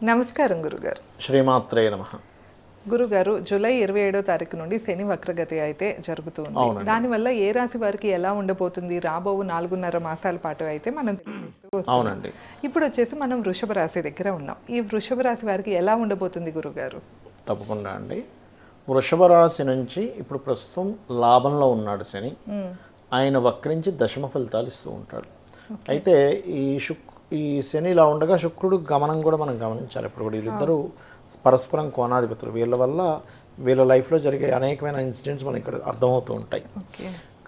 నమస్కారం గురుగారు. శ్రీమాత్రే నమః. గురుగారు, జూలై 27వ తారీఖు నుండి శని వక్రగతి అయితే జరుగుతుంది. దానివల్ల ఏ రాశి వారికి ఎలా ఉండబోతుంది రాబో 4.5 మాసాల పాటు అయితే మనం తెలియజేస్తూ వస్తున్నాం. అవునండి. ఇప్పుడు వచ్చేసి మనం వృషభ రాశి దగ్గర ఉన్నాం. ఈ వృషభ రాశి వారికి ఎలా ఉండబోతుంది గురుగారు? తప్పకుండా అండి. వృషభ రాశి నుంచి ఇప్పుడు ప్రస్తుతం లాభంలో ఉన్నాడు శని. ఆయన వక్రించి దశమ ఫలితాలు ఇస్తూ ఉంటాడు. అయితే ఈ శని ఇలా ఉండగా శుక్రుడు గమనం కూడా మనం గమనించాలి. ఇప్పుడు కూడా వీళ్ళిద్దరూ పరస్పరం కోణాధిపతులు. వీళ్ళ వల్ల వీళ్ళ లైఫ్లో జరిగే అనేకమైన ఇన్సిడెంట్స్ మనకి ఇక్కడ అర్థమవుతూ ఉంటాయి.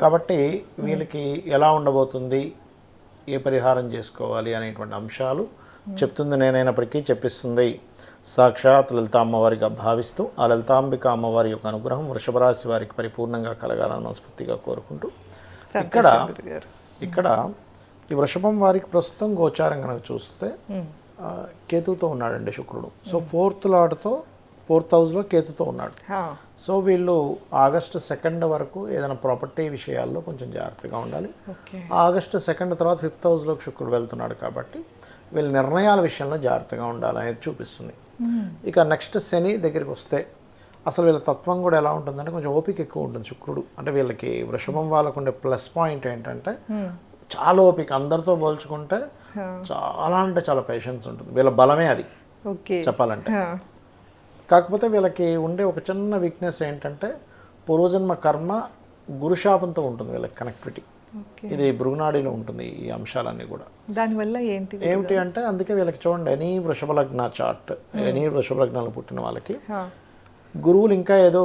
కాబట్టి వీళ్ళకి ఎలా ఉండబోతుంది, ఏ పరిహారం చేసుకోవాలి అనేటువంటి అంశాలు చెప్తుంది నేనైనప్పటికీ చెప్పిస్తుంది సాక్షాత్ లలిత అమ్మవారిగా భావిస్తూ ఆ లలితాంబిక అమ్మవారి యొక్క అనుగ్రహం వృషభ రాశి వారికి పరిపూర్ణంగా కలగాలని మనస్ఫూర్తిగా కోరుకుంటూ ఇక్కడ ఈ వృషభం వారికి ప్రస్తుతం గోచారం కనుక చూస్తే కేతుతో ఉన్నాడండి శుక్రుడు. సో 4th లార్డ్తో 4th హౌస్లో కేతుతో ఉన్నాడు. సో వీళ్ళు ఆగస్టు 2 వరకు ఏదైనా ప్రాపర్టీ విషయాల్లో కొంచెం జాగ్రత్తగా ఉండాలి. ఆగస్టు 2 తర్వాత 5th హౌస్లోకి శుక్రుడు వెళ్తున్నాడు కాబట్టి వీళ్ళ నిర్ణయాల విషయంలో జాగ్రత్తగా ఉండాలనేది చూపిస్తుంది. ఇక నెక్స్ట్ శని దగ్గరికి వస్తే అసలు వీళ్ళ తత్వం కూడా ఎలా ఉంటుందంటే కొంచెం ఓపిక ఎక్కువ ఉంటుంది శుక్రుడు. అంటే వీళ్ళకి వృషభం వాళ్ళకు ఉండే ప్లస్ పాయింట్ ఏంటంటే చాలా ఓపిక. అందరితో పోల్చుకుంటే చాలా అంటే చాలా పేషెన్స్ ఉంటుంది. వీళ్ళ బలమే అది చెప్పాలంటే. కాకపోతే వీళ్ళకి ఉండే ఒక చిన్న వీక్నెస్ ఏంటంటే పూర్వజన్మ కర్మ గురుశాపంతో ఉంటుంది వీళ్ళకి కనెక్టివిటీ. ఇది భృగునాడిలో ఉంటుంది ఈ అంశాలన్నీ కూడా. దానివల్ల ఏమిటి అంటే అందుకే వీళ్ళకి చూడండి ఎనీ వృషభ లగ్న చార్ట్, ఎనీ వృషభ లగ్నాలు పుట్టిన వాళ్ళకి గురువులు ఇంకా ఏదో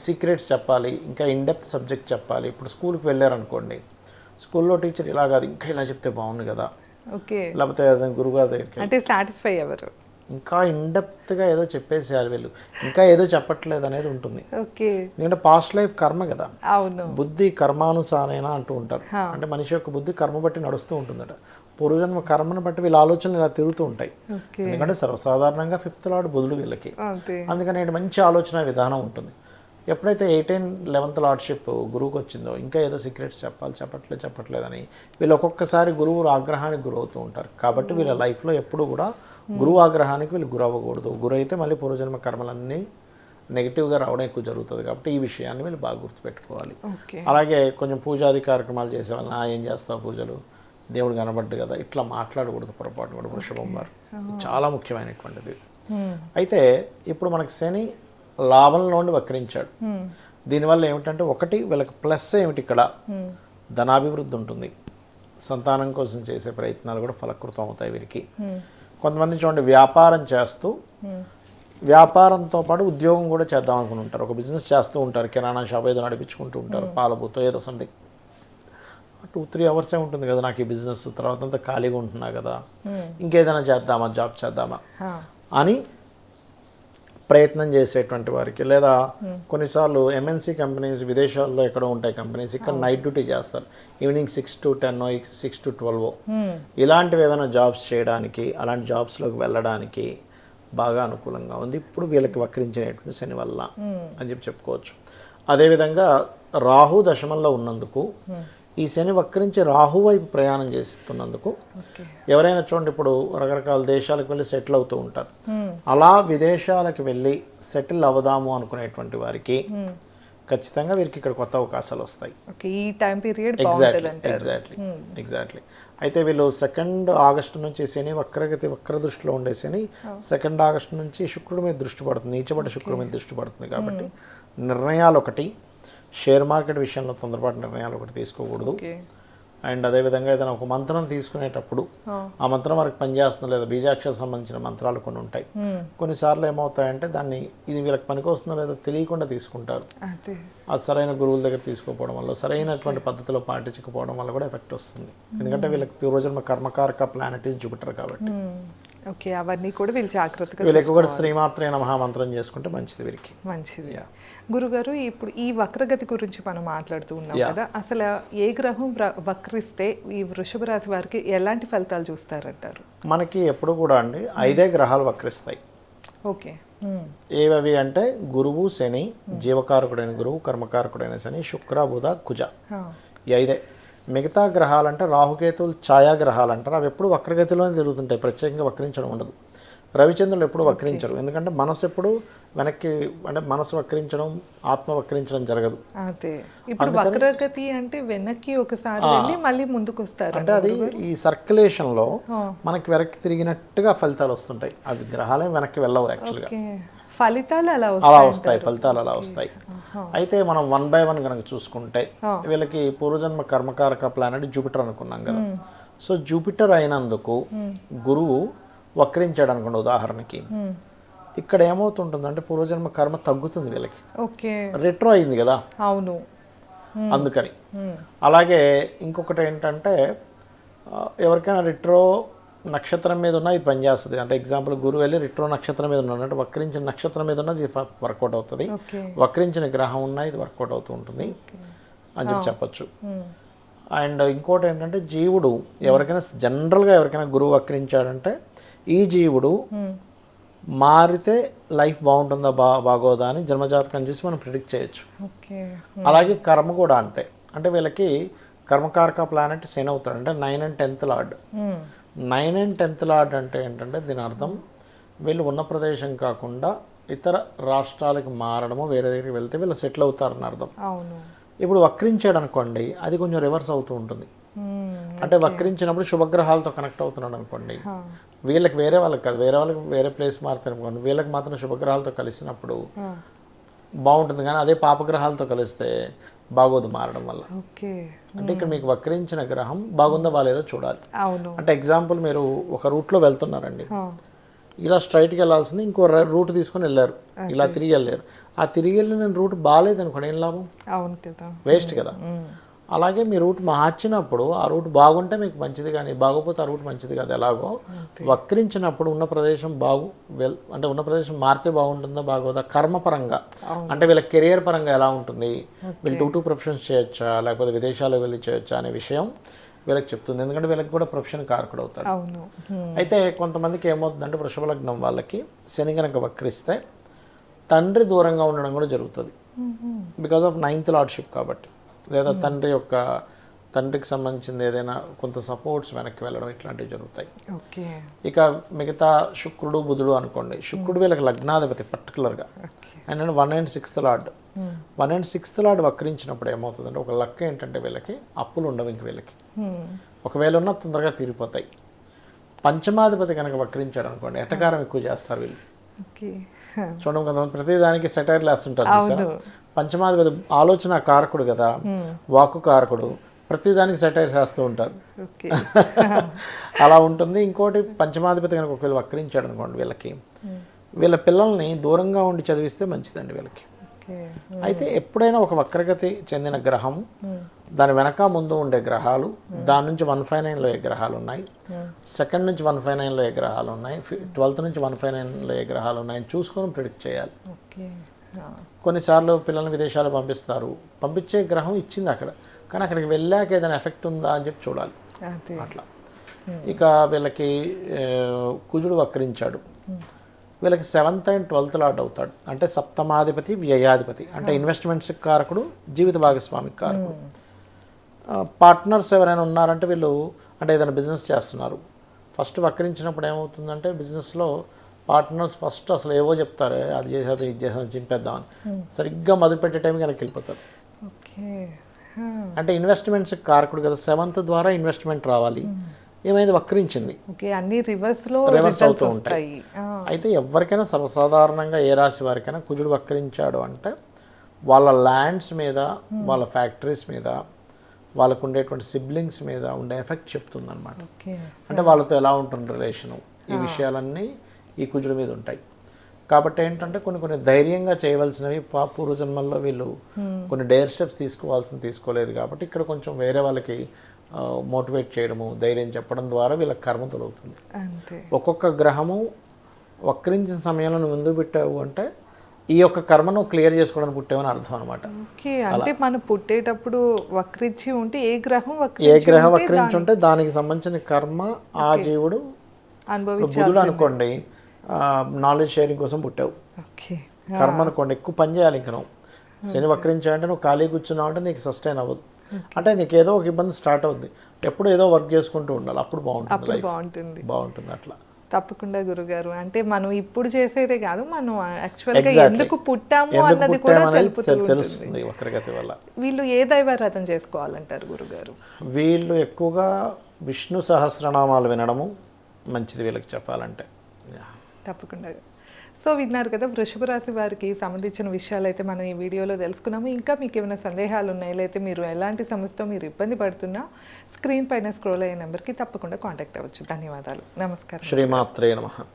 సీక్రెట్స్ చెప్పాలి, ఇంకా ఇన్డెప్త్ సబ్జెక్ట్ చెప్పాలి. ఇప్పుడు స్కూల్కి వెళ్ళారనుకోండి, స్కూల్లో టీచర్ ఇలా కాదు ఇంకా ఇలా చెప్తే బాగుంది కదా, లేకపోతే గురుగారి దగ్గరికి అంటే సాటిస్ఫై అవ్వరు, ఇంకా ఇన్డెప్త్గా ఏదో చెప్పేసేయాలి వీళ్ళు, ఇంకా ఏదో చెప్పట్లేదు అనేది ఉంటుంది. ఎందుకంటే పాస్ట్ లైఫ్ కర్మ కదా, బుద్ధి కర్మానుసారేనా అంటూ ఉంటారు. అంటే మనిషి యొక్క బుద్ధి కర్మ బట్టి నడుస్తూ ఉంటుందట. పూర్వజన్మ కర్మను బట్టి వీళ్ళ ఆలోచనలు ఇలా తిరుగుతూ ఉంటాయి. ఎందుకంటే సర్వసాధారణంగా 5th లార్డ్ బుధుడు వీళ్ళకి. అందుకని మంచి ఆలోచన విధానం ఉంటుంది. ఎప్పుడైతే 11th లార్డ్షిప్ గురువుకి వచ్చిందో ఇంకా ఏదో సీక్రెట్స్ చెప్పట్లేదని వీళ్ళు ఒక్కొక్కసారి గురువు ఆగ్రహానికి గురవుతూ ఉంటారు. కాబట్టి వీళ్ళ లైఫ్లో ఎప్పుడు కూడా గురువు ఆగ్రహానికి వీళ్ళు గురి అవ్వకూడదు. గురు అయితే మళ్ళీ పూర్వజన్మ కర్మలన్నీ నెగిటివ్గా రావడం ఎక్కువ జరుగుతుంది. కాబట్టి ఈ విషయాన్ని వీళ్ళు బాగా గుర్తుపెట్టుకోవాలి. అలాగే కొంచెం పూజాది కార్యక్రమాలు చేసే వాళ్ళని ఏం చేస్తావు పూజలు, దేవుడు కనబడ్డు కదా, ఇట్లా మాట్లాడకూడదు పొరపాటు కూడా వృషభం వారు. చాలా ముఖ్యమైనటువంటిది. అయితే ఇప్పుడు మనకి శని లాభంలోండి వక్రించాడు. దీనివల్ల ఏమిటంటే ఒకటి వీళ్ళకి ప్లస్ ఏమిటి, ఇక్కడ ధనాభివృద్ధి ఉంటుంది. సంతానం కోసం చేసే ప్రయత్నాలు కూడా ఫలకృతం అవుతాయి వీరికి. కొంతమంది చూడండి వ్యాపారం చేస్తూ వ్యాపారంతో పాటు ఉద్యోగం కూడా చేద్దాం అనుకుని ఉంటారు. ఒక బిజినెస్ చేస్తూ ఉంటారు, కిరాణా షాప్ ఏదో నడిపించుకుంటూ ఉంటారు, పాలబూతో ఏదో సంథింగ్. 2-3 అవర్సే ఉంటుంది కదా నాకు ఈ బిజినెస్, తర్వాత అంతా ఖాళీగా ఉంటున్నా కదా, ఇంకేదైనా చేద్దామా, జాబ్ చేద్దామా అని ప్రయత్నం చేసేటువంటి వారికి, లేదా కొన్నిసార్లు ఎంఎన్సీ కంపెనీస్ విదేశాల్లో ఎక్కడో ఉంటాయి కంపెనీస్, ఇక్కడ నైట్ డ్యూటీ చేస్తారు, ఈవినింగ్ 6 to 10, 6 to 12, ఇలాంటివి ఏమైనా జాబ్స్ చేయడానికి, అలాంటి జాబ్స్లోకి వెళ్ళడానికి బాగా అనుకూలంగా ఉంది ఇప్పుడు వీళ్ళకి వక్రించినటువంటి శని వల్ల అని చెప్పుకోవచ్చు. అదేవిధంగా రాహు దశమంలో ఉన్నందుకు ఈ శని వక్రించి రాహు వైపు ప్రయాణం చేస్తున్నందుకు ఎవరైనా చూడండి ఇప్పుడు రకరకాల దేశాలకు వెళ్ళి సెటిల్ అవుతూ ఉంటారు. అలా విదేశాలకు వెళ్ళి సెటిల్ అవుదాము అనుకునేటువంటి వారికి ఖచ్చితంగా వీరికి ఇక్కడ కొత్త అవకాశాలు వస్తాయి. ఎగ్జాక్ట్లీ. అయితే వీళ్ళు 2 ఆగస్టు నుంచి శని వక్ర దృష్టిలో ఉండే శని 2 ఆగస్టు నుంచి శుక్రుడి మీద దృష్టి పడుతుంది, నీచబడ్డ శుక్రుడి మీద దృష్టి పడుతుంది. కాబట్టి నిర్ణయాలు ఒకటి, షేర్ మార్కెట్ విషయంలో తొందరపాటు నిర్ణయాలు ఒకటి తీసుకోకూడదు. అండ్ అదేవిధంగా ఏదైనా ఒక మంత్రం తీసుకునేటప్పుడు ఆ మంత్రం వరకు పనిచేస్తుందో లేదా బీజాక్షర సంబంధించిన మంత్రాలు కొన్ని ఉంటాయి. కొన్నిసార్లు ఏమవుతాయంటే దాన్ని ఇది వీళ్ళకి పనికొస్తుందో లేదో తెలియకుండా తీసుకుంటారు. అది సరైన గురువుల దగ్గర తీసుకోకపోవడం వల్ల, సరైనటువంటి పద్ధతిలో పాటించకపోవడం వల్ల కూడా ఎఫెక్ట్ వస్తుంది. ఎందుకంటే వీళ్ళకి పూర్వజన్మ కర్మకారక ప్లానెట్ ఇస్ జూపిటర్ కాబట్టి. అవన్నీ కూడా వీళ్ళు జాగ్రత్తగా వీళ్ళకి కూడా శ్రీమాత్రే నమః మంత్రం చేసుకుంటే మంచిది వీరికి. మంచిది. గురుగారు, ఇప్పుడు ఈ వక్రగతి గురించి మనం మాట్లాడుతూ ఉన్నాం కదా, అసలు ఏ గ్రహం వక్రిస్తే ఈ వృషభ రాశి వారికి ఎలాంటి ఫలితాలు చూస్తారంటారు? మనకి ఎప్పుడు కూడా అండి 5 గ్రహాలు వక్రిస్తాయి. ఏవవి అంటే గురువు, శని, జీవకారకుడైన గురువు, కర్మకారకుడైన శని, శుక్ర, బుధ, కుజ. ఈ 5. మిగతా గ్రహాలంటే రాహుకేతువులు ఛాయాగ్రహాలు అంటారు. అవి ఎప్పుడు వక్రగతిలోనే తిరుగుతుంటాయి, ప్రత్యేకంగా వక్రించడం ఉండదు. రవిచంద్రులు ఎప్పుడు వక్రించరు, ఎందుకంటే మనసు ఎప్పుడు వెనక్కి, అంటే మనసు వక్రించడం, ఆత్మ వక్రించడం జరగదు. అదే ఇప్పుడు వక్రగతి అంటే వెనక్కి ఒకసారి వెళ్ళి మళ్ళీ ముందుకు వస్తారు, అంటే అది ఈ సర్క్యులేషన్లో మనకి వెనక్కి తిరిగినట్టుగా ఫలితాలు వస్తుంటాయి. అవి గ్రహాలే వెనక్కి వెళ్ళవు యాక్చువల్గా, ఫలితాలు అలా వస్తాయి, ఫలితాలు అలా వస్తాయి. అయితే మనం 1 by 1 కనుక చూసుకుంటే వీళ్ళకి పూర్వజన్మ కర్మకారక ప్లానెట్ జూపిటర్ అనుకున్నాం కదా. సో జూపిటర్ అయినందుకు గురువు వక్రించాడు అనుకోండి ఉదాహరణకి, ఇక్కడ ఏమవుతుంటుందంటే పూర్వజన్మ కర్మ తగ్గుతుంది వీళ్ళకి, రెట్రో అయింది కదా. అవును, అందుకని. అలాగే ఇంకొకటి ఏంటంటే ఎవరికైనా రెట్రో నక్షత్రం మీద ఉన్న ఇది పనిచేస్తుంది. అంటే ఎగ్జాంపుల్ గురువు వెళ్ళి రెట్రో నక్షత్రం మీద ఉన్నట్టు వక్రించిన నక్షత్రం మీద ఉన్నది ఇది వర్కౌట్ అవుతుంది, వక్రించిన గ్రహం ఉన్న ఇది వర్కౌట్ అవుతూ ఉంటుంది అని చెప్పచ్చు. అండ్ ఇంకోటి ఏంటంటే జీవుడు ఎవరికైనా జనరల్గా ఎవరికైనా గురువు వక్రించాడంటే ఈ జీవుడు మారితే లైఫ్ బాగుంటుందా బాగోదా అని జన్మజాతకం చూసి మనం ప్రిడిక్ట్ చేయొచ్చు. అలాగే కర్మ కూడా అంతే. అంటే వీళ్ళకి కర్మకారక ప్లానెట్ శని అవుతాడు, అంటే 9 and 10th lord. 9 and 10th lord అంటే ఏంటంటే దీని అర్థం వీళ్ళు ఉన్న ప్రదేశం కాకుండా ఇతర రాష్ట్రాలకు మారడము, వేరే దగ్గరికి వెళ్తే వీళ్ళు సెటిల్ అవుతారని అర్థం. ఇప్పుడు వక్రించాడు అనుకోండి అది కొంచెం రివర్స్ అవుతూ ఉంటుంది. అంటే వక్రించినప్పుడు శుభగ్రహాలతో కనెక్ట్ అవుతున్నాడు అనుకోండి, వీళ్ళకి వేరే వాళ్ళకి కాదు, వేరే వాళ్ళకి వేరే ప్లేస్ మారుతారు అనుకోండి, వీళ్ళకి మాత్రం శుభగ్రహాలతో కలిసినప్పుడు బాగుంటుంది. కానీ అదే పాపగ్రహాలతో కలిస్తే బాగోదు మారడం వల్ల. అంటే ఇక్కడ మీకు వక్రించిన గ్రహం బాగుందా బాలేదో చూడాలి. అంటే ఎగ్జాంపుల్ మీరు ఒక రూట్లో వెళ్తున్నారండి, ఇలా స్ట్రైట్కి వెళ్ళాల్సింది ఇంకో రూట్ తీసుకొని వెళ్ళారు, ఇలా తిరిగి వెళ్ళారు. ఆ తిరిగి వెళ్ళిన రూట్ బాగాలేదు అనుకోండి, ఏం లాభం, వేస్ట్ కదా. అలాగే మీ రూట్ మార్చినప్పుడు ఆ రూట్ బాగుంటే మీకు మంచిది, కానీ బాగోపోతే ఆ రూట్ మంచిది కాదు. ఎలాగో వక్రించినప్పుడు ఉన్న ప్రదేశం అంటే ఉన్న ప్రదేశం మారితే బాగుంటుందా బాగోదా కర్మపరంగా, అంటే వీళ్ళ కెరియర్ పరంగా ఎలా ఉంటుంది, వీళ్ళు 2 ప్రొఫెషన్స్ చేయొచ్చా లేకపోతే విదేశాలకు వెళ్ళి చేయొచ్చా అనే విషయం వీళ్ళకి చెప్తుంది. ఎందుకంటే వీళ్ళకి కూడా ప్రొఫెషన్ కారకుడు అవుతాడు. అయితే కొంతమందికి ఏమవుతుందంటే వృషభ లగ్నం వాళ్ళకి శని కనుక వక్రిస్తే తండ్రి దూరంగా ఉండడం కూడా జరుగుతుంది, బికాస్ ఆఫ్ 9th లార్డ్షిప్ కాబట్టి. లేదా తండ్రికి సంబంధించింది ఏదైనా కొంత సపోర్ట్స్ వెనక్కి వెళ్ళడం ఇట్లాంటివి జరుగుతాయి. ఇక మిగతా శుక్రుడు బుధుడు అనుకోండి, శుక్రుడు వీళ్ళకి లగ్నాధిపతి పర్టికులర్గా. And 1 and 6th lord, 1 and 6th lord వక్రించినప్పుడు ఏమవుతుందంటే ఒక లక్క ఏంటంటే వీళ్ళకి అప్పులు ఉండవు ఇంక వీళ్ళకి, ఒకవేళ ఉన్న తొందరగా తీరిపోతాయి. పంచమాధిపతి కనుక వక్రించాడు అనుకోండి ఎటకారం ఎక్కువ చేస్తారు వీళ్ళు. చూడడం కదా, ప్రతిదానికి సెటైర్లు వేస్తుంటారు. పంచమాధిపతి ఆలోచన కారకుడు కదా, వాక్కు కారకుడు, ప్రతిదానికి సెటైర్స్ వేస్తూ ఉంటారు. అలా ఉంటుంది. ఇంకోటి పంచమాధిపతి కనుక ఒకవేళ వక్రించాడు అనుకోండి వీళ్ళ పిల్లల్ని దూరంగా ఉండి చదివిస్తే మంచిదండి వీళ్ళకి. అయితే ఎప్పుడైనా ఒక వక్రగతి చెందిన గ్రహం, దాని వెనక ముందు ఉండే గ్రహాలు, దాని నుంచి 159లో ఏ గ్రహాలు ఉన్నాయి, 2nd నుంచి 159లో ఏ గ్రహాలు ఉన్నాయి, 12th నుంచి 159లో ఏ గ్రహాలు ఉన్నాయని చూసుకొని ప్రిడిక్ట్ చేయాలి. కొన్నిసార్లు పిల్లల్ని విదేశాలు పంపిస్తారు, పంపించే గ్రహం ఇచ్చింది అక్కడ, కానీ అక్కడికి వెళ్ళాక ఏదైనా ఎఫెక్ట్ ఉందా అని చెప్పి చూడాలి అట్లా. ఇక వీళ్ళకి కుజుడు వక్రించాడు, వీళ్ళకి 7th and 12th లార్డ్ అవుతాడు, అంటే సప్తమాధిపతి వ్యయాధిపతి, అంటే ఇన్వెస్ట్మెంట్స్ కారకుడు, జీవిత భాగస్వామికి కారకుడు. పార్ట్నర్స్ ఎవరైనా ఉన్నారంటే వీళ్ళు అంటే ఏదైనా బిజినెస్ చేస్తున్నారు, ఫస్ట్ వక్రించినప్పుడు ఏమవుతుందంటే బిజినెస్లో పార్ట్నర్స్ ఫస్ట్ అసలు ఏవో చెప్తారు, అది చేసేది ఇది చేసేది చింపేద్దామని, సరిగ్గా మొదలుపెట్టే టైంకి వెనక్కి వెళ్ళిపోతారు. అంటే ఇన్వెస్ట్మెంట్స్ కారకుడు కదా, 7th ద్వారా ఇన్వెస్ట్మెంట్ రావాలి, ఏమైంది వక్రించింది, రివర్స్ అవుతూ ఉంటాయి. అయితే ఎవరికైనా సర్వసాధారణంగా ఏ రాశి వారికైనా కుజుడు వక్రించాడు అంటే వాళ్ళ ల్యాండ్స్ మీద, వాళ్ళ ఫ్యాక్టరీస్ మీద, వాళ్ళకు ఉండేటువంటి సిబ్లింగ్స్ మీద ఉండే ఎఫెక్ట్ చెప్తుంది అనమాట. అంటే వాళ్ళతో ఎలా ఉంటుంది రిలేషను, ఈ విషయాలన్నీ ఈ కుజుడి మీద ఉంటాయి. కాబట్టి ఏంటంటే కొన్ని ధైర్యంగా చేయవలసినవి పూర్వజన్మల్లో వీళ్ళు కొన్ని డేర్ స్టెప్స్ తీసుకోలేదు కాబట్టి ఇక్కడ కొంచెం వేరే వాళ్ళకి మోటివేట్ చేయడము, ధైర్యం చెప్పడం ద్వారా వీళ్ళకి కర్మ తొలగుతుంది. ఒక్కొక్క గ్రహము వక్రించిన సమయంలో నువ్వు ముందు పెట్టావు అంటే ఈ యొక్క కర్మను క్లియర్ చేసుకోవడానికి పుట్టావని అర్థం అనమాట. అంటే మనం పుట్టేటప్పుడు వక్రించి ఉంటే ఏ గ్రహం వక్రించి ఉంటే దానికి సంబంధించిన కర్మ ఆ జీవుడు బుధుడు అనుకోండి, నాలెడ్జ్ షేరింగ్ కోసం పుట్టావు, కర్మ అనుకోండి ఎక్కువ పని చేయాలి. ఇంక నువ్వు శని వక్రించాలంటే నువ్వు ఖాళీ కూర్చున్నావు అంటే నీకు సస్టైన్ అవ్వదు, అంటే నీకు ఏదో ఒక ఇబ్బంది స్టార్ట్ అవుద్ది. ఎప్పుడు ఏదో వర్క్ చేసుకుంటూ ఉండాలి, అప్పుడు బాగుంటుంది లైఫ్, బాగుంటుంది అట్లా. తప్పకుండా గురుగారు. అంటే మనం ఇప్పుడు చేసేదే కాదు, మనం యాక్చువల్గా ఎందుకు పుట్టాము అన్నది కూడా తెలుస్తుంది వక్రగతి వల్ల. వీళ్ళు ఏ దైవారాధన చేసుకోవాలంటారు గురుగారు? వీళ్ళు ఎక్కువగా విష్ణు సహస్రనామాలు వినడము మంచిది వీళ్ళకి చెప్పాలంటే. తప్పకుండా. సో విన్నారు కదా, వృషభ రాశి వారికి సంబంధించిన విషయాలు అయితే మనం ఈ వీడియోలో తెలుసుకున్నాము. ఇంకా మీకు ఏమైనా సందేహాలు ఉన్నాయి, లేకపోతే మీరు ఎలాంటి సమస్యతో మీరు ఇబ్బంది పడుతున్నా స్క్రీన్ పైన స్క్రోల్ అయ్యే నెంబర్కి తప్పకుండా కాంటాక్ట్ అవ్వచ్చు. ధన్యవాదాలు. నమస్కారం. శ్రీమాత్రే నమః.